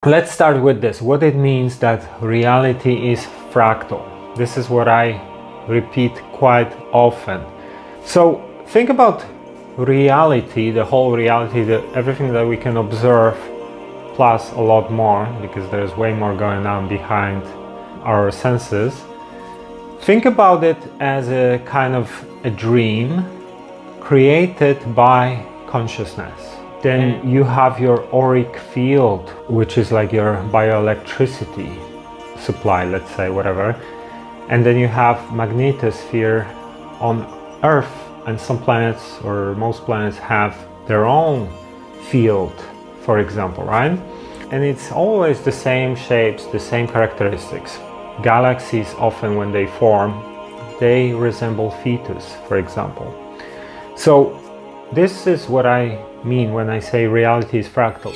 Let's start with this. What it means that reality is fractal. This is what I repeat quite often. So think about reality, the whole reality, everything that we can observe, plus a lot more, because there's way more going on behind our senses. Think about it as a kind of a dream created by consciousness. Then you have your auric field, which is like your bioelectricity supply, let's say, whatever. And then you have magnetosphere on Earth, and some planets or most planets have their own field, for example, right? And it's always the same shapes, the same characteristics. Galaxies often, when they form, they resemble fetus, for example. So this is what I mean when I say reality is fractal.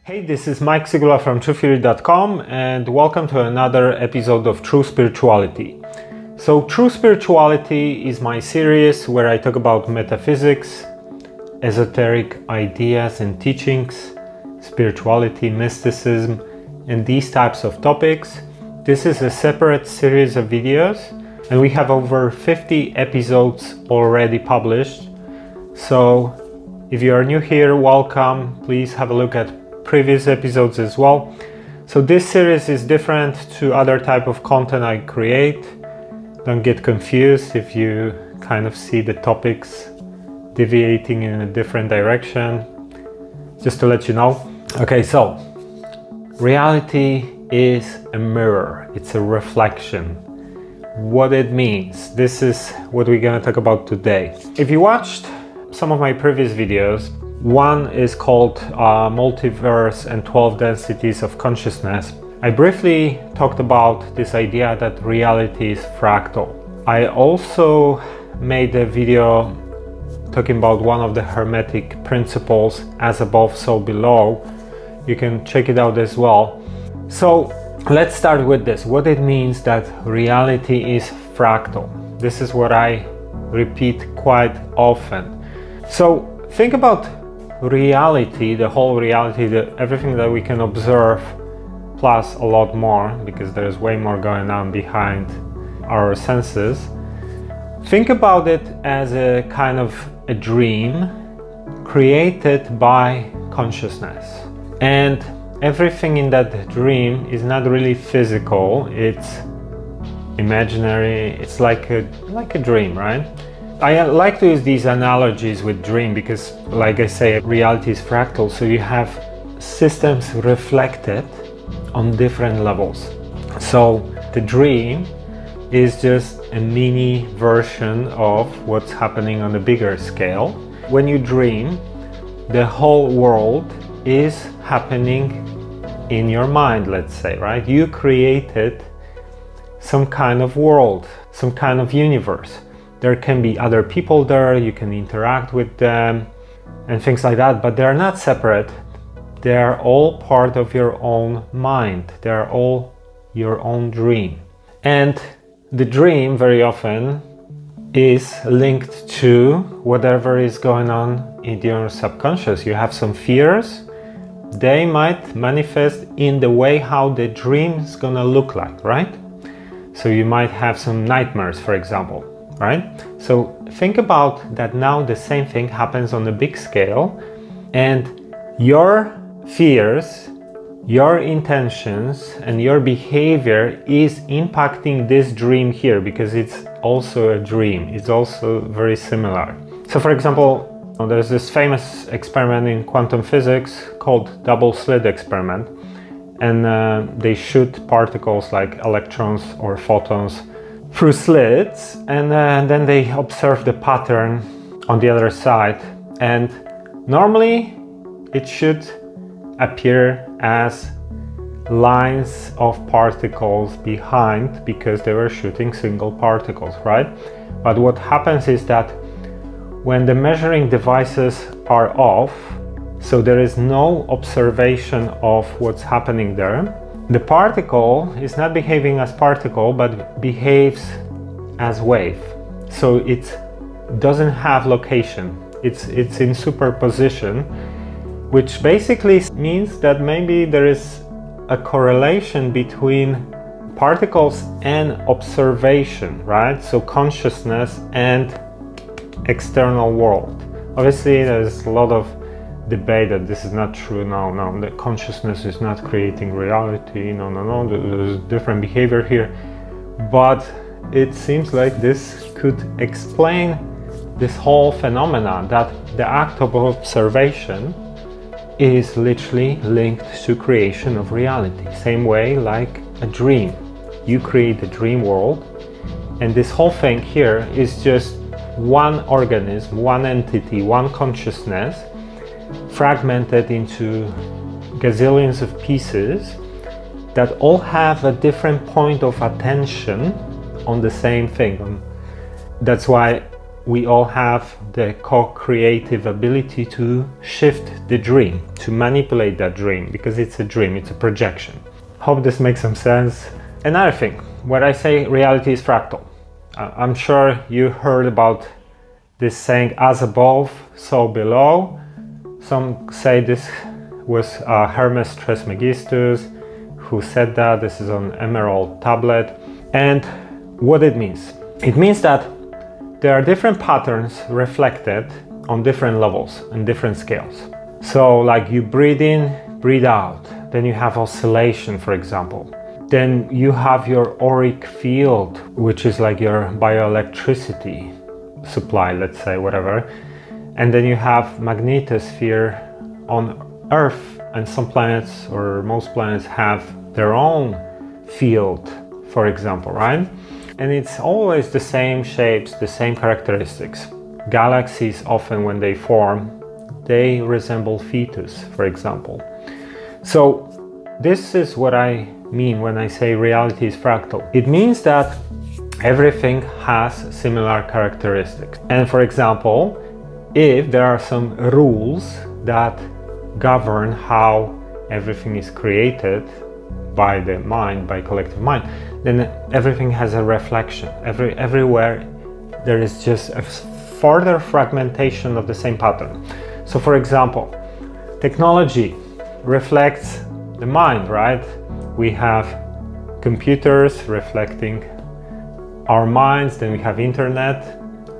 Hey, this is Mike Sigula from TruthTheory.com, and welcome to another episode of True Spirituality. So True Spirituality is my series where I talk about metaphysics, esoteric ideas and teachings, spirituality, mysticism, and these types of topics. This is a separate series of videos, and we have over 50 episodes already published. So if you are new here, welcome. Please have a look at previous episodes as well. So this series is different to other type of content I create. Don't get confused if you kind of see the topics deviating in a different direction, just to let you know. Okay, so reality is a mirror, it's a reflection. What it means, this is what we're gonna talk about today. If you watched some of my previous videos, one is called Multiverse and 12 Densities of Consciousness. I briefly talked about this idea that reality is fractal. I also made a video talking about one of the Hermetic principles, as above, so below. You can check it out as well. So let's start with this. What it means that reality is fractal. This is what I repeat quite often. So think about reality, the whole reality, everything that we can observe, plus a lot more, because there's way more going on behind our senses. Think about it as a kind of a dream created by consciousness. And everything in that dream is not really physical, it's imaginary, it's like a dream, right? I like to use these analogies with dream because, like I say, reality is fractal, so you have systems reflected on different levels. So the dream is just a mini version of what's happening on a bigger scale. When you dream, the whole world is happening in your mind, let's say, right? You created some kind of world, some kind of universe. There can be other people there, you can interact with them and things like that, but they're not separate. They're all part of your own mind. They're all your own dream. And the dream very often is linked to whatever is going on in your subconscious. You have some fears. They might manifest in the way how the dream is gonna look like, right? So you might have some nightmares, for example, right? So think about that now the same thing happens on a big scale, and your fears, your intentions and your behavior is impacting this dream here, because it's also a dream. It's also very similar. So for example, there's this famous experiment in quantum physics called double slit experiment, and they shoot particles like electrons or photons through slits, and then they observe the pattern on the other side, and normally it should appear as lines of particles behind, because they were shooting single particles, right? But what happens is that when the measuring devices are off, so there is no observation of what's happening there, The particle is not behaving as particle, but behaves as wave. So it doesn't have location. It's in superposition, which basically means that maybe there is a correlation between particles and observation, right? So consciousness and external world. Obviously, there's a lot of debate that this is not true. No, the consciousness is not creating reality. No, there's different behavior here. But it seems like this could explain this whole phenomena, that the act of observation is literally linked to creation of reality. Same way like a dream. You create a dream world, and this whole thing here is just one organism, one entity, one consciousness, fragmented into gazillions of pieces that all have a different point of attention on the same thing. That's why we all have the co-creative ability to shift the dream, to manipulate that dream, because it's a dream, it's a projection. Hope this makes some sense. Another thing, when I say reality is fractal, I'm sure you heard about this saying, as above, so below. Some say this was Hermes Trismegistus who said that. This is on emerald tablet. And what it means? It means that there are different patterns reflected on different levels and different scales. So like you breathe in, breathe out, then you have oscillation, for example. Then you have your auric field, which is like your bioelectricity supply, let's say, whatever. And then you have magnetosphere on Earth, and some planets, or most planets, have their own field, for example, right? And it's always the same shapes, the same characteristics. Galaxies, often when they form, they resemble fetus, for example. So this is what I mean when I say reality is fractal. It means that everything has similar characteristics. And for example, if there are some rules that govern how everything is created by the mind, by collective mind, then everything has a reflection. Everywhere there is just a further fragmentation of the same pattern. So for example, technology reflects the mind, right? We have computers reflecting our minds, then we have internet,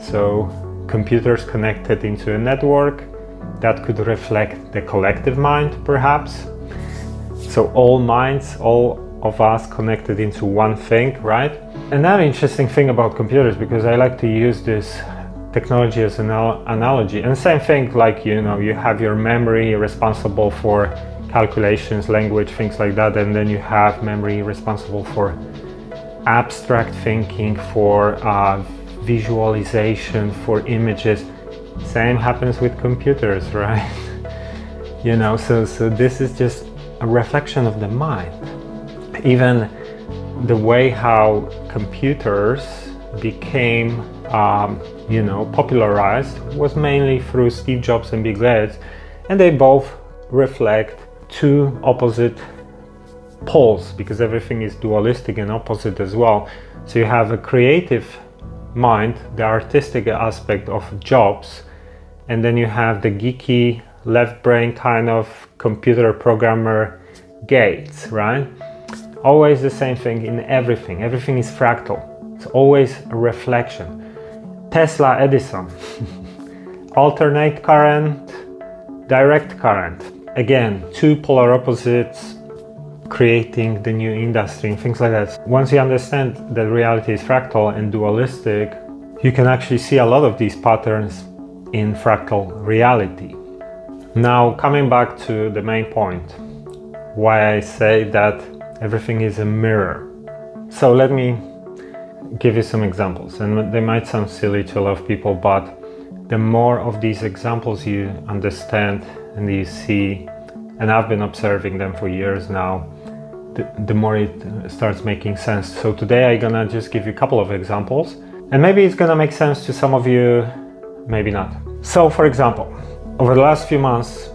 so computers connected into a network that could reflect the collective mind, perhaps. So all minds, all of us connected into one thing, right? Another interesting thing about computers, because I like to use this technology as an analogy, and same thing, like, you know, you have your memory responsible for calculations, language, things like that, and then you have memory responsible for abstract thinking, for visualization, for images. Same happens with computers, right? You know, so this is just a reflection of the mind. Even the way how computers became you know, popularized was mainly through Steve Jobs and Bill Gates, and they both reflect two opposite poles, because everything is dualistic and opposite as well. So you have a creative mind, the artistic aspect of Jobs, and then you have the geeky left brain kind of computer programmer Gates, right? Always the same thing in everything. Everything is fractal. It's always a reflection. Tesla, Edison, alternate current, direct current. Again, two polar opposites creating the new industry and things like that. Once you understand that reality is fractal and dualistic, you can actually see a lot of these patterns in fractal reality. Now, coming back to the main point, why I say that everything is a mirror. So let me give you some examples, and they might sound silly to a lot of people, but the more of these examples you understand and you see, and I've been observing them for years now, the more it starts making sense. So today I'm gonna just give you a couple of examples, and maybe it's gonna make sense to some of you, maybe not. So for example, over the last few months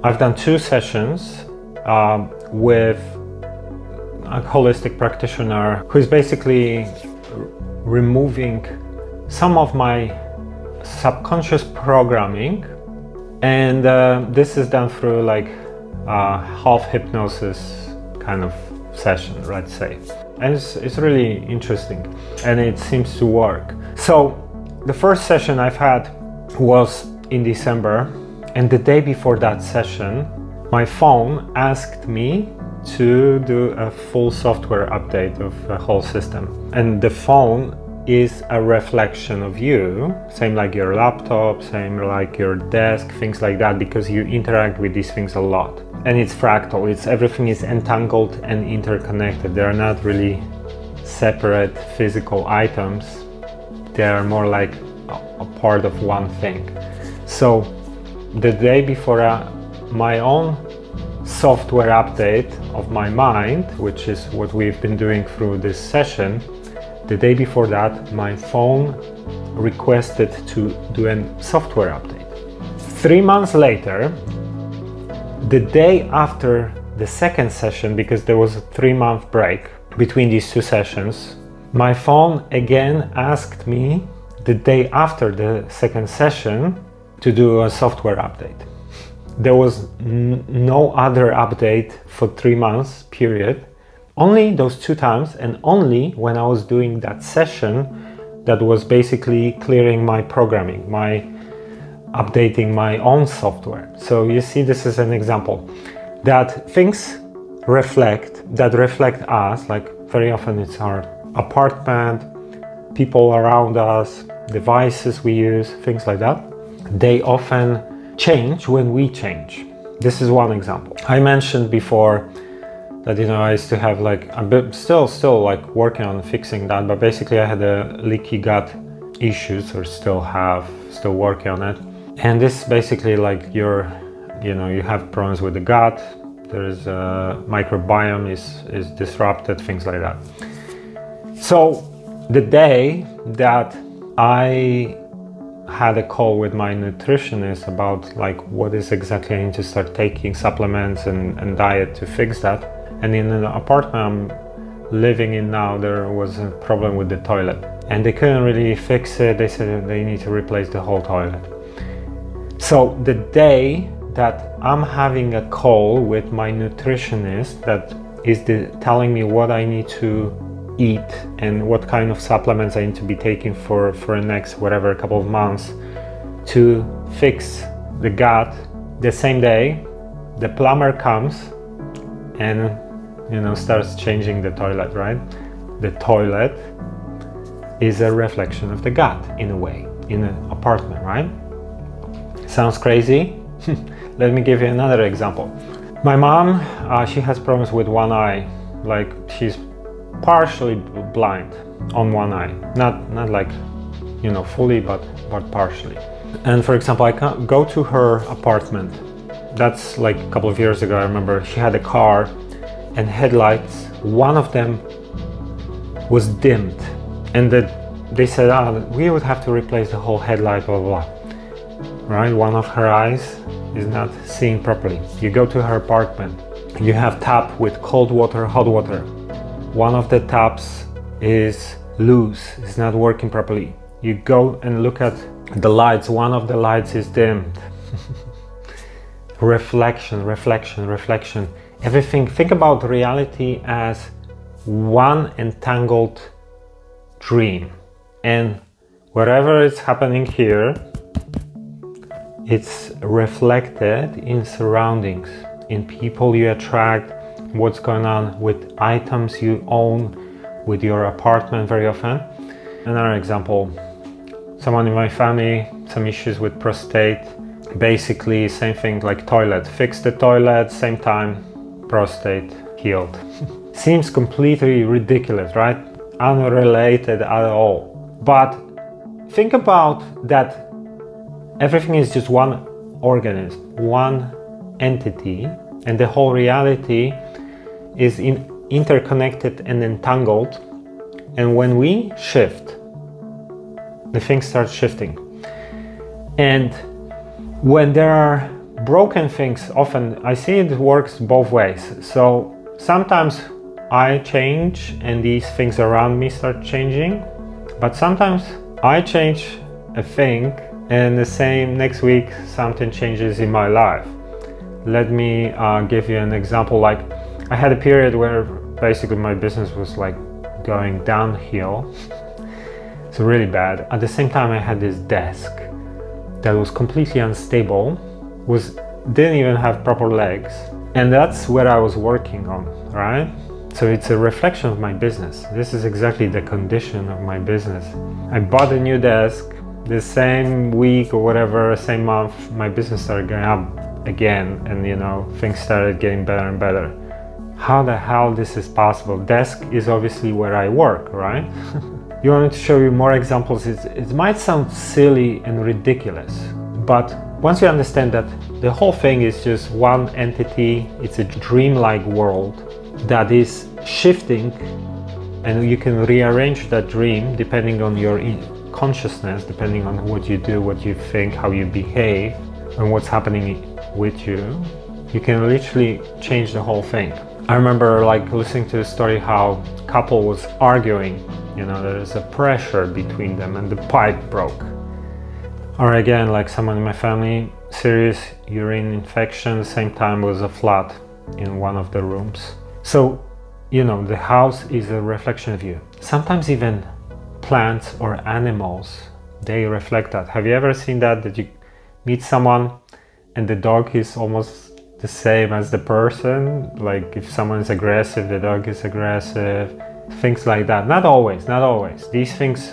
I've done 2 sessions with a holistic practitioner who is basically removing some of my subconscious programming, and this is done through like a half hypnosis kind of session, let's say. And it's really interesting, and it seems to work. So the first session I've had was in December, and the day before that session my phone asked me to do a full software update of the whole system. And the phone is a reflection of you, same like your laptop, same like your desk, things like that, because you interact with these things a lot. And it's fractal, everything is entangled and interconnected. They are not really separate physical items. They are more like a part of one thing. So the day before my own software update of my mind, which is what we've been doing through this session, the day before that my phone requested to do a software update. 3 months later, the day after the second session, because there was a 3-month break between these two sessions, my phone again asked me the day after the second session to do a software update. There was no other update for 3 months period, only those 2 times, and only when I was doing that session that was basically clearing my programming, updating my own software. So you see, this is an example that things reflect us, like very often it's our apartment, people around us, devices we use, things like that. They often change when we change. This is one example. I mentioned before that, you know, I used to have like a bit, still like working on fixing that, but basically I had a leaky gut issues, or still working on it. And this basically like you have problems with the gut, there's a microbiome is disrupted, things like that. So the day that I had a call with my nutritionist about like what is exactly I need to start taking, supplements and diet to fix that. And in an apartment I'm living in now, there was a problem with the toilet and they couldn't really fix it. They said they need to replace the whole toilet. So the day that I'm having a call with my nutritionist that is telling me what I need to eat and what kind of supplements I need to be taking for the next whatever couple of months to fix the gut, the same day the plumber comes and starts changing the toilet, right? The toilet is a reflection of the gut in a way, in an apartment, right? Sounds crazy? Let me give you another example. My mom, she has problems with one eye, like she's partially blind on one eye, not like fully, but partially. And for example, I can't go to her apartment. That's like a couple of years ago. I remember she had a car and headlights, one of them was dimmed, and they said we would have to replace the whole headlight, blah blah blah, right? One of her eyes is not seeing properly. You go to her apartment, you have tap with cold water, hot water. One of the taps is loose, it's not working properly. You go and look at the lights, one of the lights is dimmed. Reflection. Everything, think about reality as one entangled dream. And whatever is happening here, it's reflected in surroundings, in people you attract, what's going on with items you own, with your apartment very often. Another example, someone in my family, some issues with prostate, basically same thing like toilet, fix the toilet, same time prostate healed. Seems completely ridiculous, right? Unrelated at all. But think about that everything is just one organism, one entity, and the whole reality is interconnected and entangled. And when we shift, the things start shifting. And when there are broken things, often I see it works both ways. So sometimes I change and these things around me start changing, but sometimes I change a thing and the same next week something changes in my life. Let me give you an example. Like, I had a period where basically my business was like going downhill. It's really bad. At the same time, I had this desk that was completely unstable, didn't even have proper legs, and that's what I was working on, right? So it's a reflection of my business. This is exactly the condition of my business. I bought a new desk. The same week or whatever, same month, my business started going up again, and you know, things started getting better and better. How the hell this is possible? Desk is obviously where I work, right? You want me to show you more examples? It might sound silly and ridiculous, but once you understand that the whole thing is just one entity, it's a dreamlike world that is shifting, and you can rearrange that dream depending on your consciousness, depending on what you do, what you think, how you behave, and what's happening with you. You can literally change the whole thing. I remember like listening to a story how a couple was arguing, you know, there's a pressure between them and the pipe broke. Or again, like someone in my family, serious urine infection, same time was a flood in one of the rooms. So, you know, the house is a reflection of you. Sometimes even plants or animals, they reflect that. Have you ever seen that you meet someone and the dog is almost the same as the person? Like if someone is aggressive, the dog is aggressive, things like that. Not always, not always. These things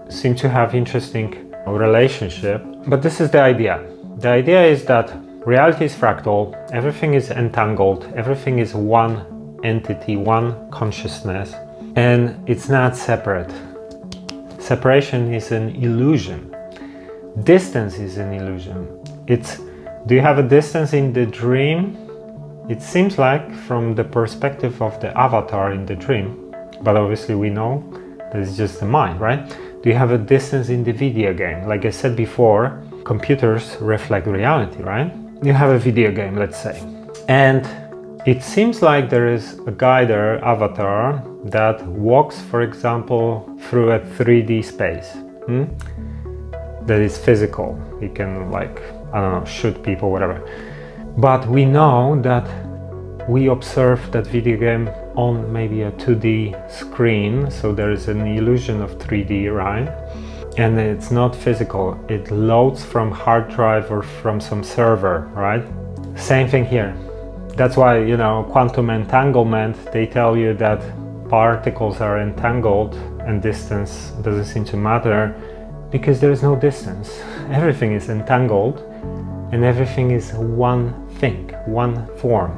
seem to have interesting relationship, but this is the idea. The idea is that reality is fractal, everything is entangled, everything is one entity, one consciousness, and it's not separate. Separation is an illusion. Distance is an illusion. Do you have a distance in the dream? It seems like from the perspective of the avatar in the dream, but obviously we know that it's just the mind, right? Do you have a distance in the video game? Like I said before, computers reflect reality, right? You have a video game, let's say, and it seems like there is a guy there, avatar, that walks, for example, through a 3D space that is physical. He can, like, I don't know, shoot people, whatever. But we know that we observe that video game on maybe a 2D screen, so there is an illusion of 3D, right? And it's not physical. It loads from hard drive or from some server, right? Same thing here. That's why, you know, quantum entanglement, they tell you that particles are entangled and distance doesn't seem to matter because there is no distance. Everything is entangled and everything is one thing, one form.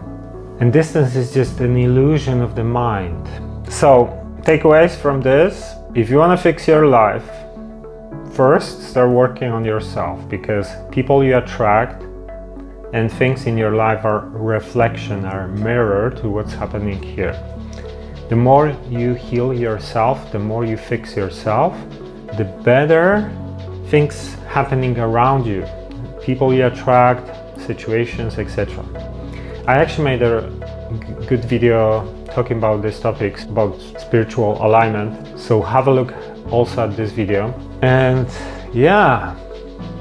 And distance is just an illusion of the mind. So, takeaways from this: if you want to fix your life, first start working on yourself, because people you attract and things in your life are reflection, are mirror to what's happening here. The more you heal yourself, the more you fix yourself, the better things happening around you, people you attract, situations, etc. I actually made a good video talking about these topics, about spiritual alignment, so have a look also at this video. And yeah,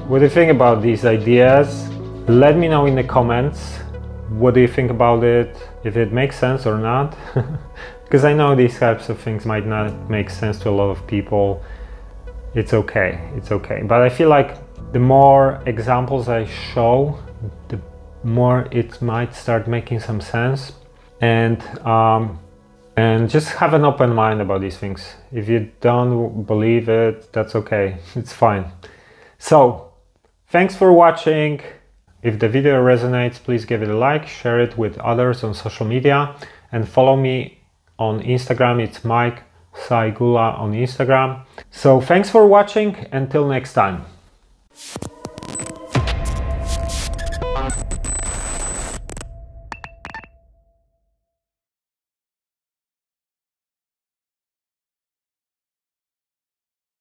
what do you think about these ideas? Let me know in the comments. What do you think about it? If it makes sense or not? Because I know these types of things might not make sense to a lot of people. It's okay, it's okay. But I feel like the more examples I show, the more it might start making some sense. And just have an open mind about these things. If you don't believe it, that's okay, it's fine. So, thanks for watching. If the video resonates, please give it a like, share it with others on social media, and follow me on Instagram. It's Mike Saigula on Instagram. So thanks for watching. Until next time.